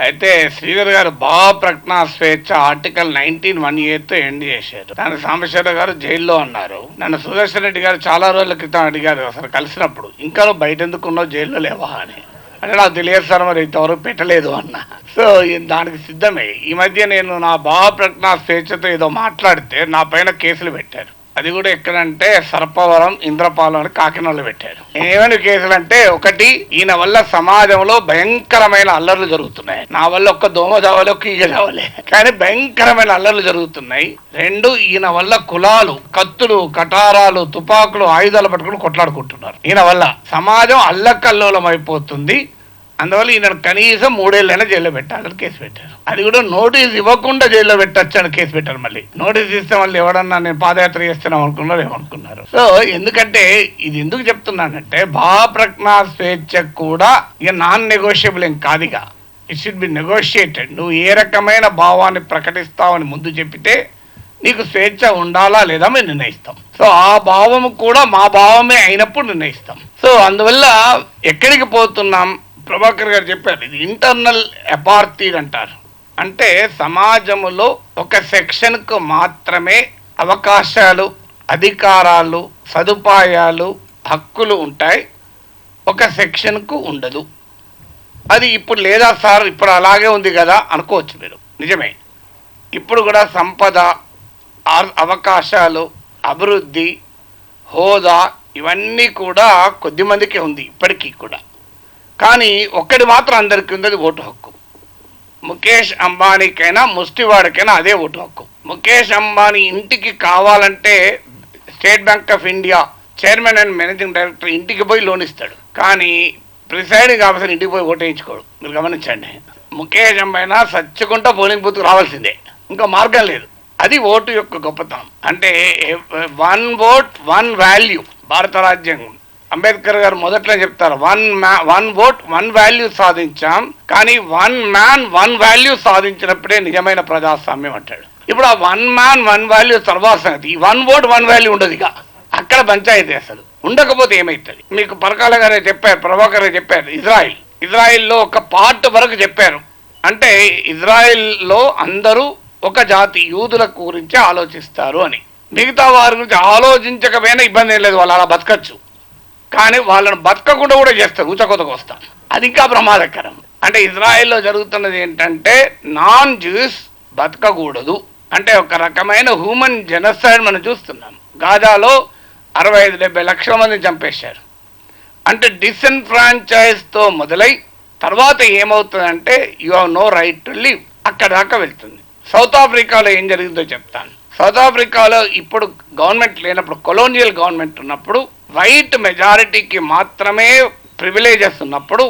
అయితే శ్రీధర్ గారు భావ ప్రజ్ఞా స్వేచ్ఛ ఆర్టికల్ 19(1)తో ఎండ్ చేశారు. దాని సాంబశివరావు గారు జైల్లో ఉన్నారు. నన్ను సుదర్శన్ రెడ్డి గారు చాలా రోజుల క్రితం అడిగారు అసలు కలిసినప్పుడు, ఇంకా బయట ఎందుకున్నావు జైల్లో లేవా అని. అంటే నాకు తెలియదు సార్, మరి ఇంతవరకు పెట్టలేదు అన్న. సో దానికి సిద్ధమే. ఈ మధ్య నేను నా భావ ప్రజ్ఞా స్వేచ్ఛతో ఏదో మాట్లాడితే నా పైన కేసులు పెట్టారు. అది కూడా ఎక్కడంటే సర్పవరం, ఇంద్రపాలెం అని కాకినాడలో పెట్టారు. ఏమైనా కేసులు అంటే, ఒకటి, ఈయన వల్ల సమాజంలో భయంకరమైన అల్లర్లు జరుగుతున్నాయి. నా వల్ల ఒక్క దోమ చావలే, ఒక్క ఈగ చావలే, కానీ భయంకరమైన అల్లర్లు జరుగుతున్నాయి. రెండు, ఈయన వల్ల కులాలు, కత్తులు, కటారాలు, తుపాకులు, ఆయుధాలు పట్టుకుని కొట్లాడుకుంటున్నారు. ఈయన వల్ల సమాజం అల్లకల్లోలం అయిపోతుంది. అందువల్ల ఈయన కనీసం 3 ఏళ్ళైనా జైల్లో పెట్టాలని కేసు పెట్టారు. అది కూడా నోటీస్ ఇవ్వకుండా జైల్లో పెట్టచ్చు అని కేసు పెట్టారు. మళ్ళీ నోటీస్ ఇస్తే మళ్ళీ ఎవడన్నా నేను పాదయాత్ర చేస్తున్నాం అనుకున్నారు, ఏమనుకున్నారు. సో ఎందుకంటే ఇది ఎందుకు చెప్తున్నానంటే, భావ ప్రజ్ఞా స్వేచ్ఛ కూడా ఇక నాన్ నెగోషియబుల్ ఏం కాదుగా. It should be negotiated. నువ్వు ఏ రకమైన భావాన్ని ప్రకటిస్తావని ముందు చెప్పితే నీకు స్వేచ్ఛ ఉండాలా లేదా మేము నిర్ణయిస్తాం. సో ఆ భావము కూడా మా భావమే అయినప్పుడు నిర్ణయిస్తాం. సో అందువల్ల ఎక్కడికి పోతున్నాం, ప్రభాకర్ గారు చెప్పారు, ఇది ఇంటర్నల్ అపార్థీడ్ అంటారు. అంటే సమాజంలో ఒక సెక్షన్కు మాత్రమే అవకాశాలు, అధికారాలు, సదుపాయాలు, హక్కులు ఉంటాయి, ఒక సెక్షన్కు ఉండదు. అది ఇప్పుడు లేదా సార్, ఇప్పుడు అలాగే ఉంది కదా అనుకోవచ్చు మీరు. నిజమే, ఇప్పుడు కూడా సంపద, అవకాశాలు, అభివృద్ధి, హోదా ఇవన్నీ కూడా కొద్దిమందికే ఉంది ఇప్పటికీ కూడా. కానీ ఒక్కటి మాత్రం అందరికీ ఉంది, అది ఓటు హక్కు. ముఖేష్ అంబానీకైనా ముష్టివాడికైనా అదే ఓటు హక్కు. ముఖేష్ అంబానీ ఇంటికి కావాలంటే state bank of India chairman and managing director ఇంటికి పోయి లోన్ ఇస్తాడు, కానీ ప్రిసైడింగ్ ఆఫీసర్ ఇంటికి పోయి ఓటు వేయించుకోడు. మీరు గమనించండి. ముఖేష్ అంబానీ సచ్చుకుంటా పోలింగ్ బూత్కు రావాల్సిందే, ఇంకా మార్గం లేదు. అది ఓటు యొక్క గొప్పతనం. అంటే 1 vote 1 value. భారత రాజ్యాంగం అంబేద్కర్ గారు మొదట్లో చెప్తారు, 1 vote 1 value సాధించాం, కానీ 1 man 1 value సాధించినప్పుడే నిజమైన ప్రజాస్వామ్యం అంటాడు. ఇప్పుడు ఆ 1 man 1 value తర్వాత సంగతి. ఈ 1 vote 1 value ఉండదు. ఇక అక్కడ పంచాయతీ అసలు ఉండకపోతే ఏమవుతుంది. మీకు పరకాల గారే చెప్పారు, ప్రభాకర్ గారు చెప్పారు, ఇజ్రాయిల్లో ఒక పార్ట్ వరకు చెప్పారు. అంటే ఇజ్రాయిల్లో అందరూ ఒక జాతి యూదుల గురించి ఆలోచిస్తారు అని. మిగతా వారి గురించి ఆలోచించకపోయినా ఇబ్బంది ఏం లేదు, వాళ్ళు అలా బతకచ్చు. కానీ వాళ్ళని బతకకుండా కూడా చేస్తారు, ఊచకొతకు వస్తారు. అది ఇంకా ప్రమాదకరం. అంటే ఇజ్రాయెల్లో జరుగుతున్నది ఏంటంటే, నాన్ జ్యూస్ బతకకూడదు అంటే ఒక రకమైన హ్యూమన్ జెనోసైడ్ మనం చూస్తున్నాం. గాజాలో 65-70 లక్షల మందిని చంపేశారు. అంటే డిసెన్ఫ్రాంచైజ్తో మొదలై తర్వాత ఏమవుతుందంటే, you have no right to live, అక్కడ దాకా వెళ్తుంది. సౌత్ ఆఫ్రికాలో ఏం జరిగిందో చెప్తాను. సౌత్ ఆఫ్రికాలో ఇప్పుడు గవర్నమెంట్ లేనప్పుడు, కొలోనియల్ గవర్నమెంట్ ఉన్నప్పుడు, వైట్ మెజారిటీకి మాత్రమే ప్రివిలేజెస్ ఉన్నప్పుడు,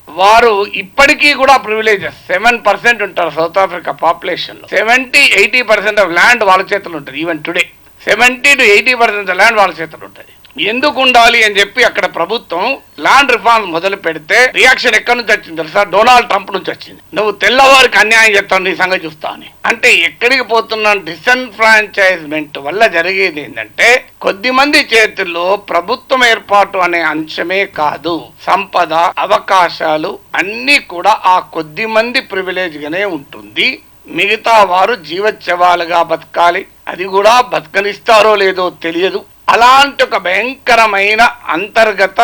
వారు ఇప్పటికీ కూడా ప్రివిలేజెస్ 7% ఉంటారు సౌత్ ఆఫ్రికా పాపులేషన్లో. 70-80% ఆఫ్ ల్యాండ్ వాళ్ళ చేతులు ఉంటుంది. ఈవెన్ టుడే 70-80% ల్యాండ్ వాళ్ళ చేతులు ఉంటుంది. ఎందుకు ఉండాలి అని చెప్పి అక్కడ ప్రభుత్వం ల్యాండ్ రిఫార్మ్స్ మొదలు పెడితే రియాక్షన్ ఎక్కడి నుంచి వచ్చింది తెలుసా? డొనాల్డ్ ట్రంప్ నుంచి వచ్చింది. నువ్వు తెల్లవారికి అన్యాయం చేస్తావు, నీ సంగతి చూస్తా అని. అంటే ఎక్కడికి పోతున్నా, డిసెన్ఫ్రాంచైజ్మెంట్ వల్ల జరిగేది ఏంటంటే, కొద్దిమంది చేతుల్లో ప్రభుత్వం ఏర్పాటు అనే అంశమే కాదు, సంపద, అవకాశాలు అన్నీ కూడా ఆ కొద్ది మంది ప్రివిలేజ్ గానే ఉంటుంది. మిగతా వారు జీవోత్సవాలుగా బతకాలి. అది కూడా బతకనిస్తారో లేదో తెలియదు. అలాంటి ఒక భయంకరమైన అంతర్గత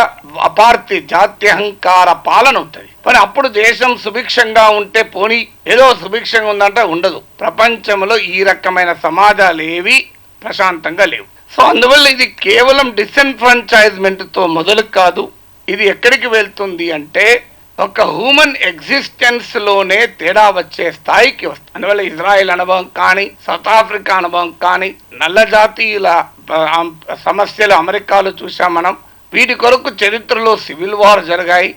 అపార్థి, జాత్యహంకార పాలన ఉంటుంది. మరి అప్పుడు దేశం సుభిక్షంగా ఉంటే పోనీ ఏదో సుభిక్షంగా ఉందంటే ఉండదు. ప్రపంచంలో ఈ రకమైన సమాజాలు ఏవి ప్రశాంతంగా లేవు. సో అందువల్ల ఇది కేవలం డిసెన్ఫ్రాంచైజ్మెంట్తో మొదలు కాదు. ఇది ఎక్కడికి వెళ్తుంది అంటే, ఒక హ్యూమన్ ఎగ్జిస్టెన్స్ లోనే తేడా వచ్చే స్థాయికి వస్తుంది. అందువల్ల ఇజ్రాయెల్ అనుభవం కానీ, సౌత్ ఆఫ్రికా అనుభవం కానీ, నల్ల జాతీయుల సమస్యలు అమెరికాలో చూసాం మనం. వీటి కొరకు చరిత్రలో సివిల్ వార్ జరిగాయి,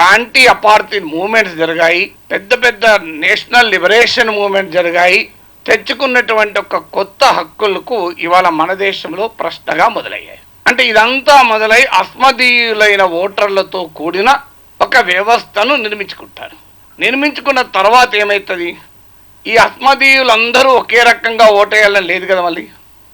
యాంటీ అపార్థైడ్ మూవ్మెంట్స్ జరిగాయి, పెద్ద పెద్ద నేషనల్ లిబరేషన్ మూవ్మెంట్ జరిగాయి. తెచ్చుకున్నటువంటి ఒక కొత్త హక్కులకు ఇవాళ మన దేశంలో ప్రశ్నగా మొదలయ్యాయి. అంటే ఇదంతా మొదలై అస్మదీయులైన ఓటర్లతో కూడిన ఒక వ్యవస్థను నిర్మించుకుంటారు. నిర్మించుకున్న తర్వాత ఏమవుతుంది, ఈ అస్మదీయులందరూ ఒకే రకంగా ఓటేయాలని లేదు కదా. మళ్ళీ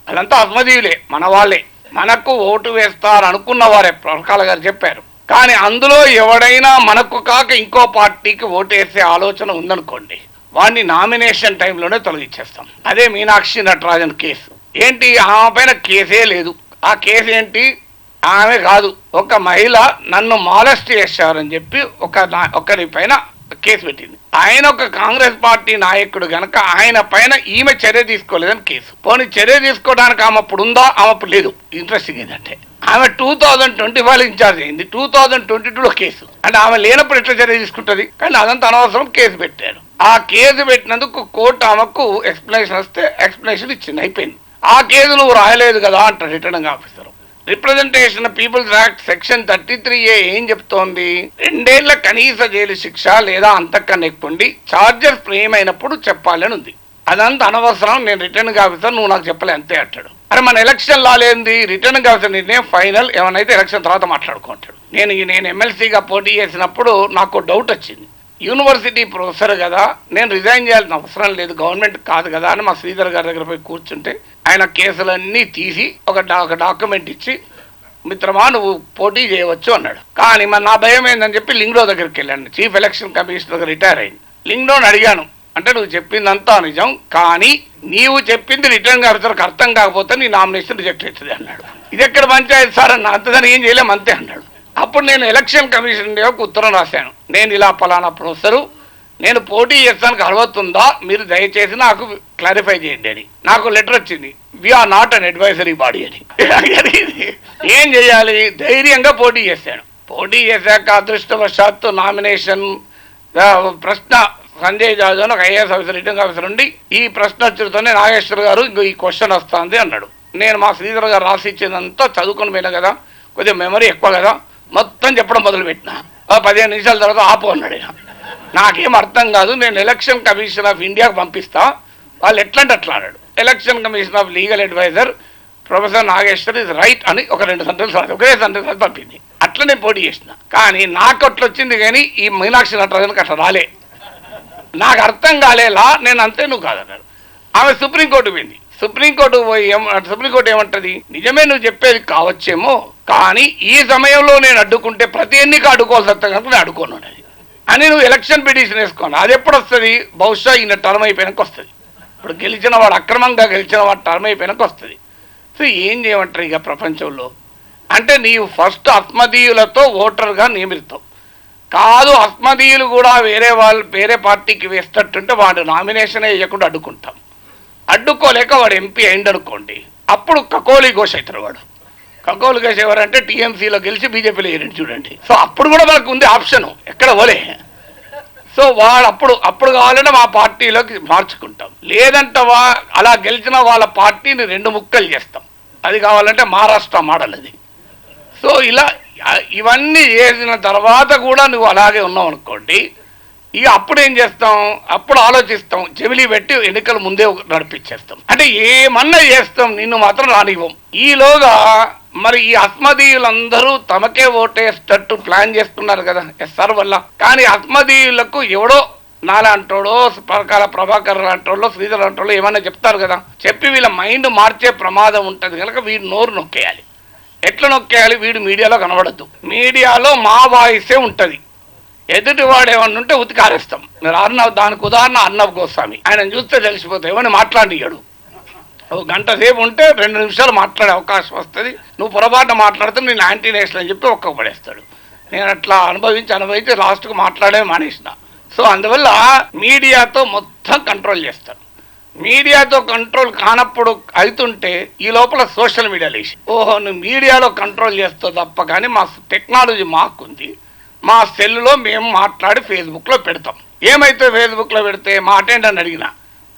వాళ్ళంతా అస్మదీయులే, మన వాళ్ళే, మనకు ఓటు వేస్తారు అనుకున్న వారే. ప్రకాల గారు చెప్పారు. కానీ అందులో ఎవడైనా మనకు కాక ఇంకో పార్టీకి ఓటేసే ఆలోచన ఉందనుకోండి, వాడిని నామినేషన్ టైంలోనే తొలగించేస్తాం. అదే మీనాక్షి నటరాజన్ కేసు. ఏంటి, ఆమె పైన కేసే లేదు. ఆ కేసు ఏంటి, ఆమె కాదు, ఒక మహిళ నన్ను మాలెస్ట్ చేశారని చెప్పి ఒకరి పైన కేసు పెట్టింది. ఆయన ఒక కాంగ్రెస్ పార్టీ నాయకుడు గనక ఆయన పైన ఈమె చర్య తీసుకోలేదని కేసు. పోనీ చర్య తీసుకోవడానికి ఆమె అప్పుడు ఉందా, ఆమె అప్పుడు లేదు. ఇంట్రెస్టింగ్ ఏంటంటే ఆమె 2025 ఇన్ఛార్జ్ అయింది, 2022లో కేసు. అంటే ఆమె లేనప్పుడు ఎట్లా చర్య తీసుకుంటుంది? కానీ అదంతా అనవసరం, కేసు పెట్టారు. ఆ కేసు పెట్టినందుకు కోర్టు ఆమెకు ఎక్స్ప్లెనేషన్ వస్తే ఎక్స్ప్లెనేషన్ ఇచ్చింది, అయిపోయింది. ఆ కేసు నువ్వు రాయలేదు కదా అంటారు returning officer. Representation people's act section 33A ఏం చెప్తోంది? 2 ఏళ్ల కనీస జైలు శిక్ష లేదా అంతకన్నా ఎక్కువండి చార్జెస్ ఫ్రేమ్ అయినప్పుడు చెప్పాలని ఉంది. అదంతా అనవసరం, నేను రిటర్నింగ్ ఆఫీసర్, నువ్వు నాకు చెప్పలే అంతే అంటాడు. అరే మన ఎలక్షన్ లాలేంది, రిటర్నింగ్ ఆఫీసర్ నిర్ణయం ఫైనల్, ఏమనైతే ఎలక్షన్ తర్వాత మాట్లాడుకుంటాడు. నేను ఎమ్మెల్సీగా పోటీ చేసినప్పుడు నాకు డౌట్ వచ్చింది. యూనివర్సిటీ ప్రొఫెసర్ కదా, నేను రిజైన్ చేయాల్సిన అవసరం లేదు, గవర్నమెంట్ కాదు కదా అని మా శ్రీధర్ గారి దగ్గర పోయి కూర్చుంటే ఆయన కేసులన్నీ తీసి ఒక డాక్యుమెంట్ ఇచ్చి, మిత్రమా నువ్వు పోటీ చేయవచ్చు అన్నాడు. కానీ మరి నా భయం ఏందని చెప్పి లింగ్డో దగ్గరికి వెళ్ళాను. చీఫ్ ఎలక్షన్ కమిషనర్ రిటైర్ అయింది. లింగ్డోని అడిగాను, అంటే నువ్వు చెప్పిందంతా నిజం, కానీ నీవు చెప్పింది రిటర్నింగ్ ఆఫీసర్కి అర్థం కాకపోతే నీ నామినేషన్ రిజెక్ట్ అవుతుంది అన్నాడు. ఇది ఎక్కడ పంచాయతీ సార్ అన్న, అంతదని ఏం చేయలేము అంతే అన్నాడు. అప్పుడు నేను ఎలక్షన్ కమిషన్ ఒక ఉత్తరం రాశాను, నేను ఇలా పలానా ప్రొఫెసరు, నేను పోటీ చేస్తానికి అర్హత ఉందా, మీరు దయచేసి నాకు క్లారిఫై చేయండి అని. నాకు లెటర్ వచ్చింది, we are not an advisory body అని. ఏం చేయాలి, ధైర్యంగా పోటీ చేశాను. పోటీ చేశాక అదృష్టవశాత్తు నామినేషన్ ప్రశ్న సంజయ్ జాజు అని ఒక ఐఏఎస్ ఆఫీసర్, రిటర్నింగ్ ఆఫీసర్ ఉండి, ఈ ప్రశ్న వచ్చుతోనే నాగేశ్వర్ గారు ఇంకో ఈ క్వశ్చన్ వస్తుంది అన్నాడు. నేను మా శ్రీధర్ గారు రాసి ఇచ్చిందంతా చదువుకొని పోయినా కదా, కొద్దిగా మెమరీ ఎక్కువ కదా, మొత్తం చెప్పడం మొదలుపెట్టిన. 15 నిమిషాల తర్వాత ఆపు అన్నాడు. నాకేం అర్థం కాదు, నేను ఎలక్షన్ కమిషన్ ఆఫ్ ఇండియాకి పంపిస్తా, వాళ్ళు ఎట్లంటే అట్లా అన్నాడు. Election commission of legal adviser professor Nageshwar is right అని ఒక 2 సెంటెన్స్ ఒకే సెంటెన్స్ పంపింది. అట్లా నేను పోటీ చేసిన. కానీ నాకు అట్లా వచ్చింది, కానీ ఈ మీనాక్షి నటరాజన్కి అట్లా రాలే. నాకు అర్థం కాలేలా, నేను అంతే నువ్వు కాదన్నాడు. ఆమె సుప్రీంకోర్టు పోయింది. సుప్రీంకోర్టు ఏమంటది, నిజమే నువ్వు చెప్పేది కావచ్చేమో, కానీ ఈ సమయంలో నేను అడ్డుకుంటే ప్రతి ఎన్నిక అడ్డుకోవాల్సి వస్తుంది కనుక నేను అడ్డుకోను అని నువ్వు ఎలక్షన్ పిటిషన్ వేసుకోను. అది ఎప్పుడు వస్తుంది, బహుశా ఈయన టర్మ్ అయిపోయినాక వస్తుంది. ఇప్పుడు గెలిచిన వాడు, అక్రమంగా గెలిచిన వాడు టర్మ్ అయిపోయినాక వస్తుంది. సో ఏం చేయమంటారు ఇక ప్రపంచంలో అంటే, నీవు ఫస్ట్ అస్మదీయులతో ఓటర్గా నియమిస్తావు కాదు, అస్మదీయులు కూడా వేరే పార్టీకి వేస్తట్టుంటే వాడు నామినేషన్ వేయకుండా అడ్డుకుంటాం. అడ్డుకోలేక వాడు ఎంపీ అయిందనుకోండి, అప్పుడు కకోలి ఘోష్ అవుతారు. వాడు కకోలి ఘోష్ ఎవరంటే టీఎంసీలో గెలిచి బీజేపీలో వేయండి చూడండి. సో అప్పుడు కూడా మనకు ఉంది ఆప్షను, ఎక్కడ పోలే. సో వాడు అప్పుడు కావాలంటే మా పార్టీలోకి మార్చుకుంటాం, లేదంటే అలా గెలిచిన వాళ్ళ పార్టీని 2 ముక్కలు చేస్తాం. అది కావాలంటే మహారాష్ట్ర మోడల్ అది. సో ఇలా ఇవన్నీ చేసిన తర్వాత కూడా నువ్వు అలాగే ఉన్నావు అనుకోండి, ఇక అప్పుడు ఏం చేస్తాం, అప్పుడు ఆలోచిస్తాం, జమిలీ పెట్టి ఎన్నికలు ముందే నడిపించేస్తాం. అంటే ఏమన్నా చేస్తాం, నిన్ను మాత్రం రానివ్వం. ఈలోగా మరి ఈ అస్మదీయులందరూ తమకే ఓటేస్తట్టు ప్లాన్ చేస్తున్నారు కదా ఎస్ఆర్ వల్ల. కానీ అస్మదీయులకు ఎవడో నాలాంటోడో, పరకాల ప్రభాకర్ లాంటోళ్ళో, శ్రీధర్ లాంటోళ్ళో ఏమన్నా చెప్తారు కదా, చెప్పి వీళ్ళ మైండ్ మార్చే ప్రమాదం ఉంటుంది కనుక వీడు నోరు నొక్కేయాలి. ఎట్లా నొక్కేయాలి, వీడు మీడియాలో కనబడద్దు. మీడియాలో మా వాయిసే ఉంటుంది, ఎదుటి వాడు ఏమన్నా ఉంటే ఉతికారేస్తాం. మీరు దానికి ఉదాహరణ అర్నబ్ గోస్వామి, ఆయన చూస్తే తెలిసిపోతాయి, ఏమని మాట్లాడియాడు. ఒక గంట సేపు ఉంటే 2 నిమిషాలు మాట్లాడే అవకాశం వస్తుంది. నువ్వు పొరపాటున మాట్లాడితే నేను యాంటీ నేషనల్ అని చెప్పి ఒక్క పడేస్తాడు. నేను అట్లా అనుభవించి లాస్ట్కు మాట్లాడే మానేసిన. సో అందువల్ల మీడియాతో మొత్తం కంట్రోల్ చేస్తారు. మీడియాతో కంట్రోల్ కానప్పుడు అవుతుంటే ఈ లోపల సోషల్ మీడియా లేచి, ఓహో నువ్వు మీడియాలో కంట్రోల్ చేస్తావు తప్ప, కానీ మా టెక్నాలజీ మాకుంది, మా సెల్లో మేము మాట్లాడి ఫేస్బుక్లో పెడతాం. ఏమైతే ఫేస్బుక్లో పెడితే మా అటెండర్ అడిగిన,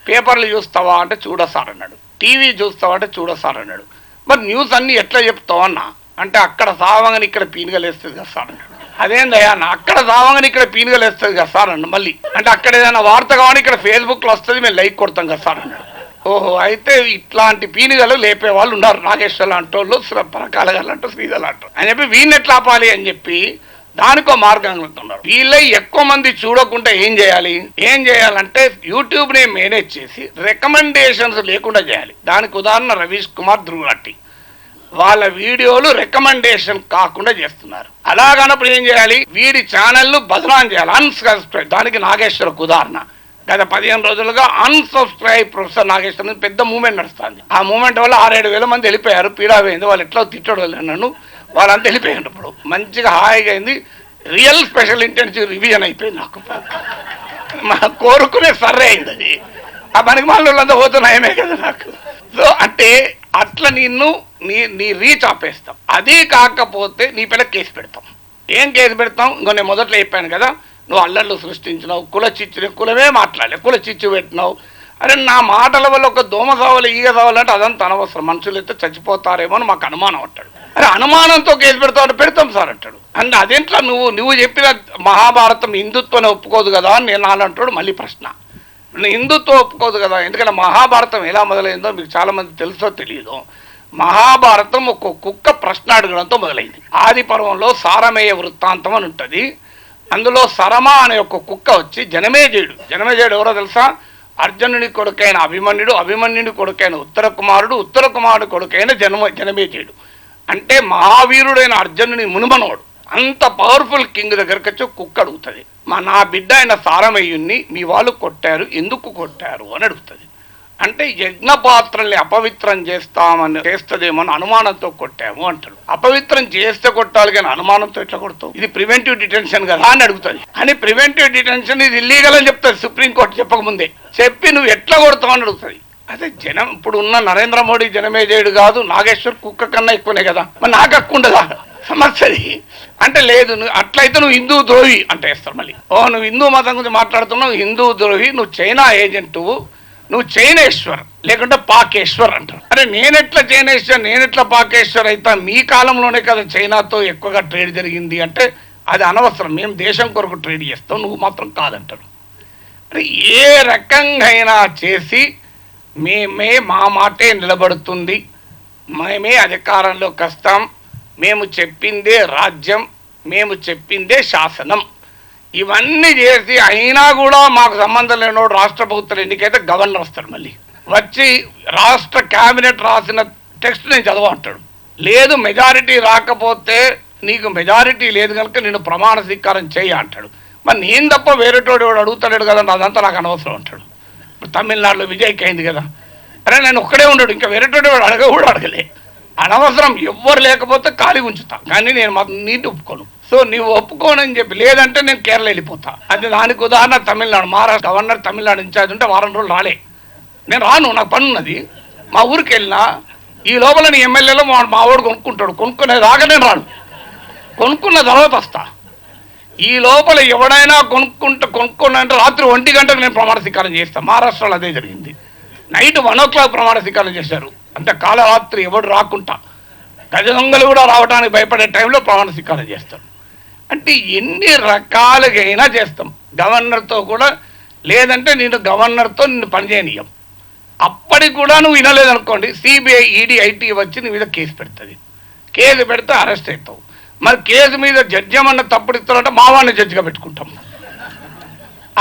పేపర్లు చూస్తావా అంటే చూడసార్ అన్నాడు, టీవీ చూస్తావా అంటే చూడసార్ అన్నాడు. మరి న్యూస్ అన్నీ ఎట్లా చెప్తావు అన్నా అంటే, అక్కడ సావంగని ఇక్కడ పీనుగలేస్తుంది కదా సార్ అన్నాడు. అదేందయ్యా అన్న, అక్కడ సావంగని ఇక్కడ పీనుగలేస్తుంది కదా సార్ అన్న. మళ్ళీ అంటే అక్కడ ఏదైనా వార్త కావాలి ఇక్కడ ఫేస్బుక్లో వస్తుంది, మేము లైక్ కొడతాం కదా సార్ అన్నాడు. ఓహో అయితే ఇట్లాంటి పీనుగలు లేపే వాళ్ళు ఉన్నారు, నాగేశ్వర్ లాంటి వాళ్ళు, పరకాల గారు అంటూ, శ్రీధర్ అంటూ అని చెప్పి వీళ్ళని ఎట్లా ఆపాలి అని చెప్పి దానికో మార్గం ఉన్నారు. వీళ్ళ ఎక్కువ మంది చూడకుండా ఏం చేయాలంటే యూట్యూబ్ని మేనేజ్ చేసి రికమెండేషన్స్ లేకుండా చేయాలి. దానికి ఉదాహరణ రవీష్ కుమార్ ధ్రువలాంటి వాళ్ళ వీడియోలు రికమెండేషన్ కాకుండా చేస్తున్నారు. అలాగనప్పుడు ఏం చేయాలి, వీడి ఛానల్ను బదనాం చేయాలి, అన్సబ్స్క్రైబ్. దానికి నాగేశ్వరకు ఉదాహరణ. గత 15 రోజులుగా అన్సబ్స్క్రైబ్ ప్రొఫెసర్ నాగేశ్వర పెద్ద మూవ్మెంట్ నడుస్తుంది. ఆ మూవ్మెంట్ వల్ల 6-7 వేల మంది వెళ్ళిపోయారు. పీడా పోయింది, వాళ్ళు ఎట్లా తిట్టడం నన్ను, వాళ్ళంతా వెళ్ళిపోయారు. ఇప్పుడు మంచిగా హాయిగా అయింది, రియల్ స్పెషల్ ఇంటెన్సివ్ రివిజన్ అయిపోయింది. నాకు మా కోరుకునే సర్రే అయింది అది. ఆ పనికి వాళ్ళంతా పోతున్నాయమే కదా నాకు. సో అంటే అట్లా నీ రీచ్ ఆపేస్తాం. అది కాకపోతే నీ పిల్ల కేసు పెడతాం. ఏం కేసు పెడతాం? ఇంకో నేను మొదట్లో చెప్పాను కదా, నువ్వు అల్లర్లు సృష్టించినావు, కులమే మాట్లాడలే, కుల చిచ్చు పెట్టినావు. అరే నా మాటల వల్ల ఒక దోమ సావాలి, ఈగ సావాలంటే అదంతా అనవసరం, మనుషులు అయితే చచ్చిపోతారేమో అని మాకు అనుమానం అంటాడు. అరే అనుమానంతో కేసు పెడతావు, పెడతాం సార్ అంటాడు. అంటే అదేంట్లా నువ్వు చెప్పిన మహాభారతం హిందుత్వాన్ని ఒప్పుకోదు కదా అని నేను అంటాడు. మళ్ళీ ప్రశ్న, హిందుత్వం ఒప్పుకోదు కదా, ఎందుకంటే మహాభారతం ఎలా మొదలైందో మీకు చాలా మంది తెలుసో తెలియదు. మహాభారతం ఒక కుక్క ప్రశ్న అడగడంతో మొదలైంది. ఆది పర్వంలో సారమేయ వృత్తాంతం అని ఉంటుంది. అందులో సరమ అనే ఒక కుక్క వచ్చి జనమేజయుడు ఎవరో తెలుసా? అర్జునుడి కొడుకైన అభిమన్యుడు, అభిమన్యుడి కొడుకైన ఉత్తర కుమారుడు కొడుకైన జనమేజయుడు. అంటే మహావీరుడైన అర్జునుని మునుమనోడు. అంత పవర్ఫుల్ కింగ్ దగ్గరికి వచ్చి కుక్క అడుగుతుంది, నా బిడ్డ అయిన సారమయ్యుని మీ వాళ్ళు కొట్టారు, ఎందుకు కొట్టారు అని అడుగుతుంది. అంటే యజ్ఞపాత్రల్ని అపవిత్రం చేస్తుందేమో అనుమానంతో కొట్టాము అంటాడు. అపవిత్రం చేస్తే కొట్టాలి కానీ అనుమానంతో ఎట్లా కొడతావు? ఇది ప్రివెంటివ్ డిటెన్షన్ కదా అని అడుగుతుంది. అని ప్రివెంటివ్ డిటెన్షన్ ఇది ఇల్లీగల్ అని చెప్తుంది సుప్రీంకోర్టు చెప్పకముందే. చెప్పి నువ్వు ఎట్లా కొడతావు అని అడుగుతుంది. అదే ఇప్పుడు ఉన్న నరేంద్ర మోడీ జనమేజయుడు కాదు, నాగేశ్వర్ కుక్క కన్నా ఎక్కువనే కదా, మరి నాకు హక్కు ఉండదా సమస్యది? అంటే లేదు, అట్లయితే నువ్వు హిందూ ద్రోహి అంటే వేస్తారు మళ్ళీ. నువ్వు హిందూ మతం గురించి మాట్లాడుతున్నావు, హిందూ ద్రోహి, నువ్వు చైనా ఏజెంటువు, నువ్వు చైనేశ్వర్ లేకుంటే పాకేశ్వర్ అంటారు. అరే నేనెట్లా పాకేశ్వర్ అయితే మీ కాలంలోనే కదా చైనాతో ఎక్కువగా ట్రేడ్ జరిగింది అంటే అది అనవసరం, మేము దేశం కొరకు ట్రేడ్ చేస్తాం, నువ్వు మాత్రం కాదంటారు. అరే ఏ రకంగా అయినా చేసి మా మాటే నిలబడుతుంది, మేమే అధికారంలోకి వస్తాం, మేము చెప్పిందే రాజ్యం, మేము చెప్పిందే శాసనం, ఇవన్నీ చేసి అయినా కూడా మాకు సంబంధం లేనోడు రాష్ట్ర ప్రభుత్వం ఎన్నికైతే గవర్నర్ వస్తాడు. మళ్ళీ వచ్చి రాష్ట్ర క్యాబినెట్ రాసిన టెక్స్ట్ నేను చదవంటాడు. లేదు మెజారిటీ రాకపోతే నీకు మెజారిటీ లేదు కనుక నేను ప్రమాణ స్వీకారం చేయ అంటాడు. మరి నేను తప్ప వేరేటోడు అడుగుతాడు కదా, అదంతా నాకు అనవసరం అంటాడు. ఇప్పుడు తమిళనాడులో విజయ్కి అయింది కదా, అరే నేను ఒక్కడే ఉండడు, ఇంకా వేరేటోడు అడగలే, అనవసరం, ఎవ్వరు లేకపోతే ఖాళీ ఉంచుతా, కానీ నేను మాత్రం నీటి ఒప్పుకోను. సో నీవు ఒప్పుకోనని చెప్పి లేదంటే నేను కేరళ వెళ్ళిపోతా. అది దానికి ఉదాహరణ తమిళనాడు. మహారాష్ట్ర గవర్నర్ తమిళనాడు ఇన్ఛార్జ్ ఉంటే వారం రోజులు రాలే, నేను రాను, నాకు పని ఉన్నది. మా ఊరికి వెళ్ళినా ఈ లోపల నీ ఎమ్మెల్యేలో మా వాడు కొనుక్కునే దాకా నేను రాను, కొనుక్కున్న తర్వాత వస్తా. ఈ లోపల ఎవడైనా కొనుక్కున్నంటే రాత్రి 1 గంటకు నేను ప్రమాణ స్వీకారం చేస్తాను. మహారాష్ట్రలో అదే జరిగింది. నైట్ 1 o'clock ప్రమాణ స్వీకారం చేశారు. అంటే కాలరాత్రి ఎవడు రాకుండా, గజ దొంగలు కూడా రావడానికి భయపడే టైంలో ప్రమాణ స్వీకారం చేస్తారు. అంటే ఎన్ని రకాలుగా అయినా చేస్తాం. గవర్నర్తో కూడా, లేదంటే నేను గవర్నర్తో నిన్ను పనిచేయనీయం. అప్పటికి కూడా నువ్వు వినలేదనుకోండి, సిబిఐ, ఈడీ, ఐటీ వచ్చి నీ మీద కేసు పెడుతుంది. కేసు పెడితే అరెస్ట్ అవుతావు. మరి కేసు మీద జడ్జి ఏమన్నా తప్పుడు ఇస్తారంటే మా వాడిని జడ్జిగా పెట్టుకుంటాం.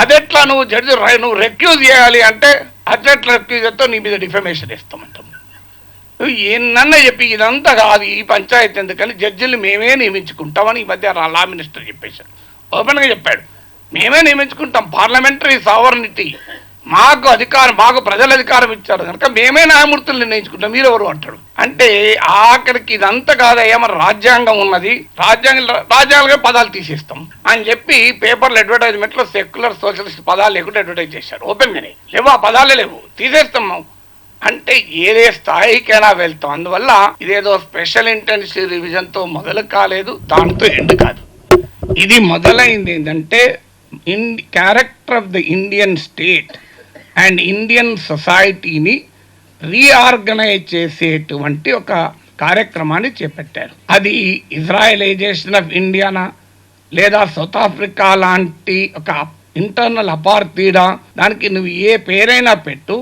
అదెట్లా నువ్వు రెక్యూజ్ చేయాలి అంటే అదెట్లా రెక్యూజ్ చేస్తావు? నీ మీద డిఫమేషన్ వేస్తామంటాం. నువ్వు ఏమన్నా చెప్పి ఇదంతా కాదు, ఈ పంచాయతీ ఎందుకని జడ్జిలు మేమే నియమించుకుంటామని ఈ మధ్య లా మినిస్టర్ చెప్పేశారు, ఓపెన్గా చెప్పాడు. మేమే నియమించుకుంటాం, పార్లమెంటరీ సావర్నిటీ, మాకు అధికారం, మాకు ప్రజల అధికారం ఇచ్చారు కనుక మేమే న్యాయమూర్తులు నిర్ణయించుకుంటాం, మీరెవరు అంటాడు. అంటే ఆఖరికి ఇదంతా కాదయ్యా, మన రాజ్యాంగం ఉన్నది, రాజ్యాంగ పదాలు తీసేస్తాం అని చెప్పి పేపర్లు అడ్వర్టైజ్మెంట్లో సెక్యులర్ సోషలిస్ట్ పదాలు లేకుండా అడ్వర్టైజ్ చేశారు. ఓపెన్గానే లేవు, ఆ పదాలే లేవు, తీసేస్తాం. అంటే ఏదే స్థాయికైనా వెళ్తాం. అందువల్ల ఇదేదో స్పెషల్ ఇంటెన్సివ్ రివిజన్తో మొదలు కాలేదు, దాంతో ఎండ్ కాదు. ఇది మొదలైంది ఏంటంటే character of the Indian state and Indian సొసైటీని రీఆర్గనైజ్ చేసేటువంటి ఒక కార్యక్రమాన్ని చేపట్టారు. అది ఇజ్రాయలైజేషన్ ఆఫ్ ఇండియానా, లేదా సౌత్ ఆఫ్రికా లాంటి ఒక ఇంటర్నల్ అపార్థీడా, దానికి నువ్వు ఏ పేరైనా పెట్టు,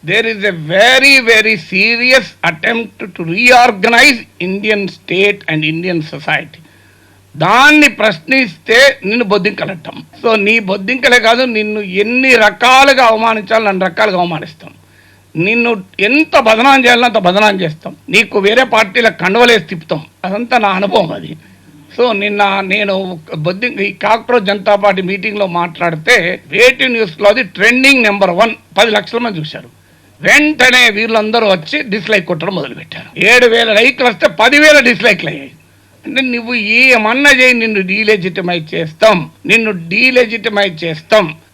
there is a very, very serious attempt to reorganize Indian state and Indian society. దాన్ని ప్రశ్నిస్తే నిన్ను బొద్దింకలట్టం. సో నీ బొద్దింకలే కాదు, నిన్ను ఎన్ని రకాలుగా అవమానించాలో అన్ని రకాలుగా అవమానిస్తాం. నిన్ను ఎంత బదనాం చేయాలో అంత బదనాం చేస్తాం, నీకు వేరే పార్టీల కండవలేసి తిప్పుతాం. అదంతా నా అనుభవం అది. సో నిన్న నేను ఈ కాక్రోచ్ జనతా పార్టీ మీటింగ్లో మాట్లాడితే వేటి న్యూస్లో అది ట్రెండింగ్ నెంబర్ 1, 10 లక్షల మంది చూశారు. వెంటనే వీళ్ళందరూ వచ్చి డిస్లైక్ కొట్టడం మొదలుపెట్టారు. 7,000 లైక్లు వస్తే 10,000 డిస్లైక్లు అయ్యాయి. అంటే నువ్వు ఏమన్నా చేయి, నిన్ను డీలెజిటిమైజ్ చేస్తాం,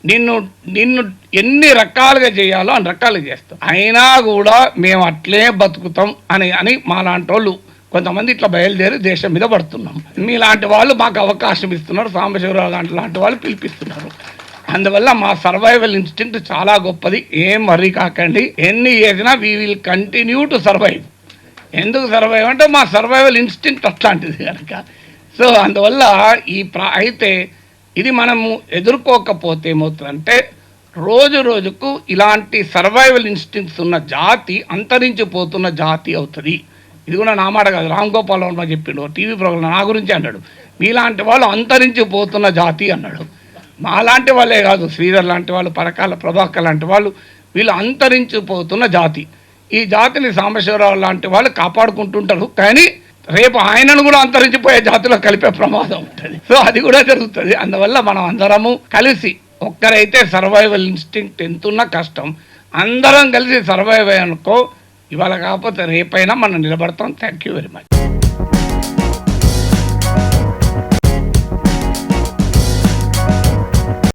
నిన్ను ఎన్ని రకాలుగా చేయాలో అన్ని రకాలుగా చేస్తాం. అయినా కూడా మేము అట్లే బతుకుతాం అని మాలాంటి వాళ్ళు కొంతమంది ఇట్లా బయలుదేరి దేశం మీద పడుతున్నాం. మీలాంటి వాళ్ళు మాకు అవకాశం ఇస్తున్నారు, సాంబశివరావు లాంటి వాళ్ళు పిలిపిస్తున్నారు. అందువల్ల మా సర్వైవల్ ఇన్స్టింక్ట్ చాలా గొప్పది. ఏం వర్రీ కాకండి, ఎన్ని చేసినా we will continue to survive. ఎందుకు సర్వైవ్ అంటే మా సర్వైవల్ ఇన్స్టింక్ట్ అట్లాంటిది కనుక. సో అందువల్ల అయితే ఇది మనము ఎదుర్కోకపోతే ఏమవుతుందంటే రోజు రోజుకు ఇలాంటి సర్వైవల్ ఇన్స్టింక్ట్స్ ఉన్న జాతి అంతరించిపోతున్న జాతి అవుతుంది. ఇది కూడా నా మాట కాదు, రామ్ గోపాల్ వర్మ చెప్పిండు టీవీ ప్రోగ్రాం, నా గురించి అన్నాడు. మీలాంటి వాళ్ళు అంతరించిపోతున్న జాతి అన్నాడు. మాలాంటి వాళ్ళే కాదు, శ్రీధర్ లాంటి వాళ్ళు, పరకాల ప్రభాకర్ లాంటి వాళ్ళు, వీళ్ళు అంతరించిపోతున్న జాతి. ఈ జాతిని సాంబశివరావు లాంటి వాళ్ళు కాపాడుకుంటుంటారు, కానీ రేపు ఆయనను కూడా అంతరించిపోయే జాతిలో కలిపే ప్రమాదం ఉంటుంది. సో అది కూడా జరుగుతుంది. అందువల్ల మనం అందరము కలిసి, ఒక్కరైతే సర్వైవల్ ఇన్స్టింక్ట్ ఎంతున్నా కష్టం, అందరం కలిసి సర్వైవ్ అయ్యానుకో ఇవాళ కాకపోతే రేపైనా మనం నిలబడతాం. Thank you very much.